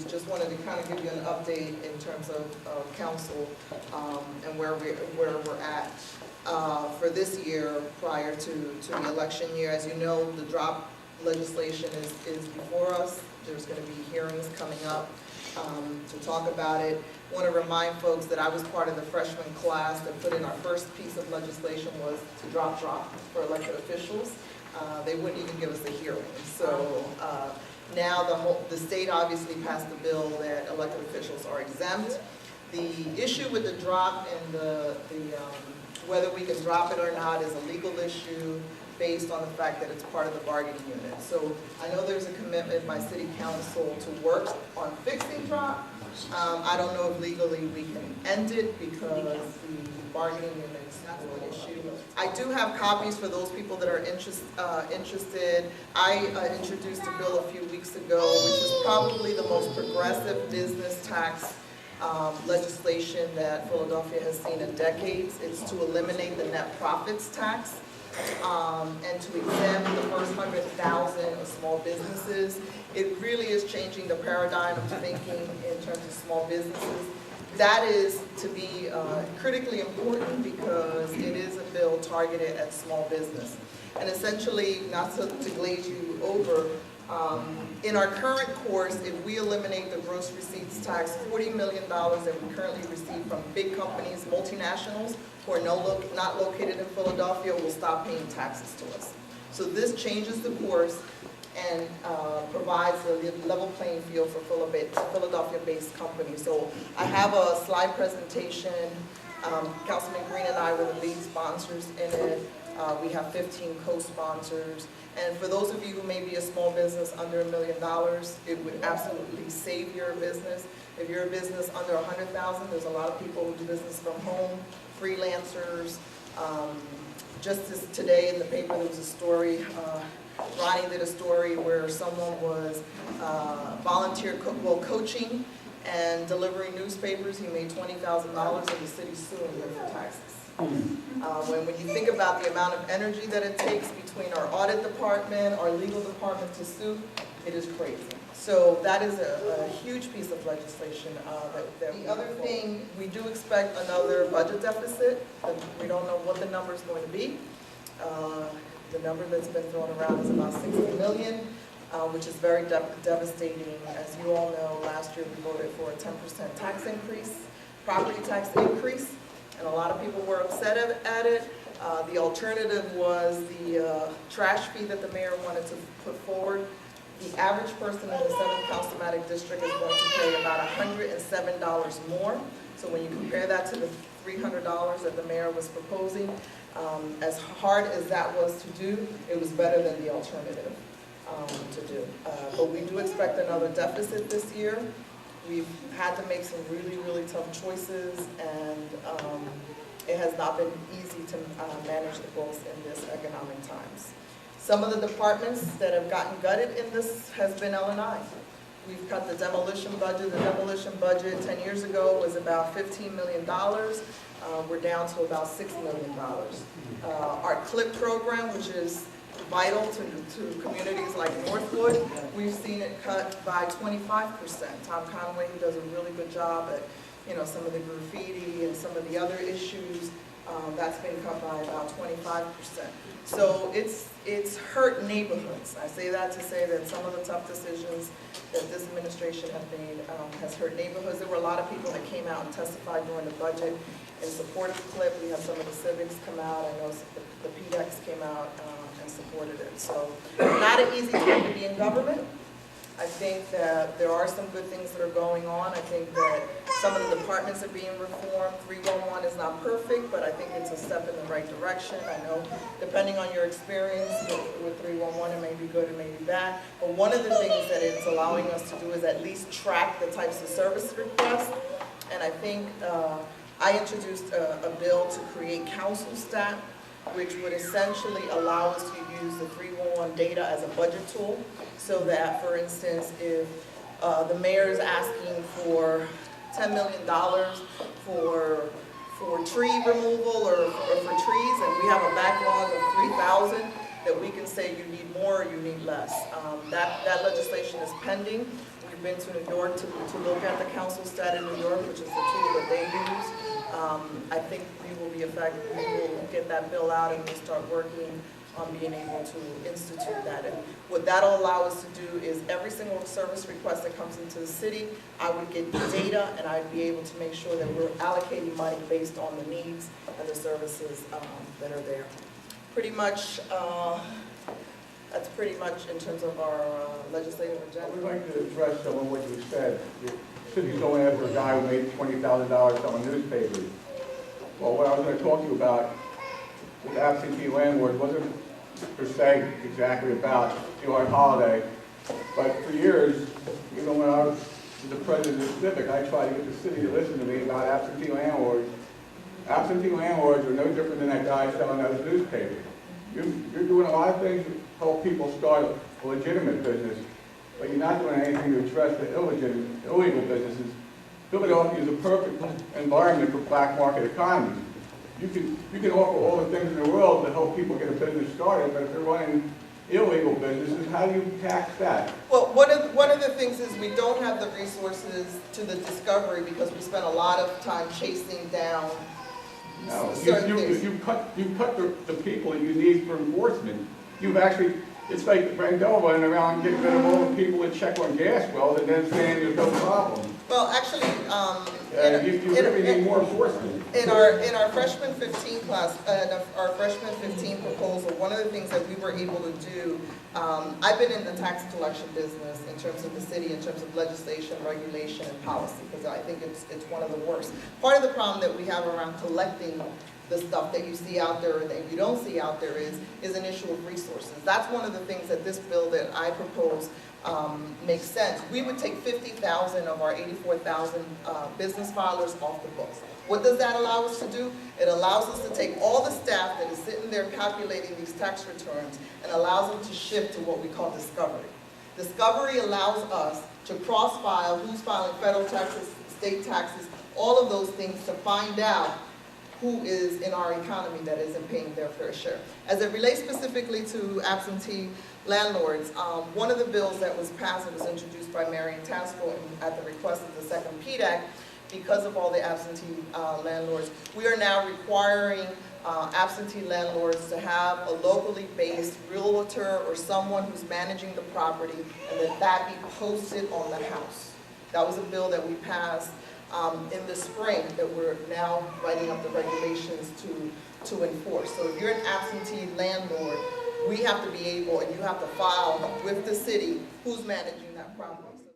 just wanted to kind of give you an update in terms of council and where we're at for this year prior to the election year. As you know, the drop legislation is before us. There's going to be hearings coming up to talk about it. I want to remind folks that I was part of the freshman class that put in our first piece of legislation was to drop for elected officials. They wouldn't even give us a hearing. So now the state obviously passed the bill that elected officials are exempt. The issue with the drop and whether we can drop it or not is a legal issue based on the fact that it's part of the bargaining unit. So I know there's a commitment by City Council to work on fixing drop. I don't know if legally we can end it because the bargaining unit is not an issue. I do have copies for those people that are interested. I introduced a bill a few weeks ago, which is probably the most progressive business tax legislation that Philadelphia has seen in decades. It's to eliminate the net profits tax and to exempt the first 100,000 of small businesses. It really is changing the paradigm of thinking in terms of small businesses. That is to be critically important because it is a bill targeted at small business. And essentially, not to glaze you over, in our current course, if we eliminate the gross receipts tax, $40 million that we currently receive from big companies, multinationals, who are not located in Philadelphia will stop paying taxes to us. So this changes the course and provides a level playing field for Philadelphia-based companies. So I have a slide presentation. Councilman Green and I were the lead sponsors in it. We have 15 co-sponsors. And for those of you who may be a small business under $1 million, it would absolutely save your business. If you're a business under 100,000, there's a lot of people who do business from home, freelancers. Just today in the paper, there was a story. Ronnie did a story where someone was coaching and delivering newspapers. He made $20,000 and the city suing him for taxes. When you think about the amount of energy that it takes between our audit department, our legal department to sue, it is crazy. So that is a huge piece of legislation. The other thing, we do expect another budget deficit. We don't know what the number is going to be. The number that's been thrown around is about $60 million, which is very devastating. As you all know, last year we voted for a 10% tax increase, property tax increase, and a lot of people were upset at it. The alternative was the trash fee that the mayor wanted to put forward. The average person in the 7th Councilmatic District is going to pay about $107 more. So when you compare that to the $300 that the mayor was proposing, as hard as that was to do, it was better than the alternative to do. But we do expect another deficit this year. We've had to make some really, really tough choices, and it has not been easy to manage the books in this economic times. Some of the departments that have gotten gutted in this has been L&I. We've cut the demolition budget. The demolition budget 10 years ago was about $15 million. We're down to about $6 million. Our CLIP program, which is vital to communities like Northwood, we've seen it cut by 25%. Tom Conway, who does a really good job at some of the graffiti and some of the other issues, that's been cut by about 25%. So it's hurt neighborhoods. I say that to say that some of the tough decisions that this administration has made has hurt neighborhoods. There were a lot of people that came out and testified during the budget in support of the CLIP. We have some of the civics come out. I know the PDEX came out and supported it. So not an easy time to be in government. I think that there are some good things that are going on. I think that some of the departments are being reformed. 311 is not perfect, but I think it's a step in the right direction. I know depending on your experience with 311, it may be good, it may be bad. But one of the things that it's allowing us to do is at least track the types of service requests. And I think I introduced a bill to create council staff, which would essentially allow us to use the 311 data as a budget tool, so that, for instance, if the mayor is asking for $10 million for tree removal or for trees, and we have a backlog of 3,000, that we can say you need more or you need less. That legislation is pending. We you've been to New York to look at the council stat in New York, which is the tool that they use, I think we will get that bill out and we'll start working on being able to institute that. And what that'll allow us to do is every single service request that comes into the city, I would get the data and I'd be able to make sure that we're allocating money based on the needs and the services that are there. Pretty much, that's pretty much in terms of our legislative agenda. We'd like to address some of what you said. The city's going after a guy who made $20,000 selling newspapers. Well, what I was going to talk to you about with absentee landlords wasn't per se exactly about July holiday, but for years, even when I was the president of Civic, I tried to get the city to listen to me about absentee landlords. Absentee landlords are no different than that guy selling those newspapers. You're doing a lot of things to help people start a legitimate business, but you're not doing anything to address the illegal businesses. Philadelphia is a perfect environment for black market economies. You can offer all the things in the world to help people get a business started, but if they're running illegal businesses, how do you tax that? Well, one of the things is we don't have the resources to the discovery because we spend a lot of time chasing down certain things. You cut the people that you need for enforcement. You've actually, it's like Randall running around getting rid of all the people that check on gas wells and then saying there's no problem. Well, actually, you really need more enforcement. In our freshman 15 class, our freshman 15 proposal, one of the things that we were able to do, I've been in the tax collection business in terms of the city, in terms of legislation, regulation, and policy, because I think it's one of the worst. Part of the problem that we have around collecting the stuff that you see out there and that you don't see out there is an issue of resources. That's one of the things that this bill that I propose makes sense. We would take 50,000 of our 84,000 business filers off the books. What does that allow us to do? It allows us to take all the staff that is sitting there calculating these tax returns and allows them to shift to what we call discovery. Discovery allows us to cross-file who's filing federal taxes, state taxes, all of those things to find out who is in our economy that isn't paying their fair share. As it relates specifically to absentee landlords, one of the bills that was passed and was introduced by Marion Tasko at the request of the second PDAC, because of all the absentee landlords, we are now requiring absentee landlords to have a locally based realtor or someone who's managing the property and that be posted on the house. That was a bill that we passed in the spring that we're now writing up the regulations to enforce. So if you're an absentee landlord, we have to be able, and you have to file with the city who's managing that property.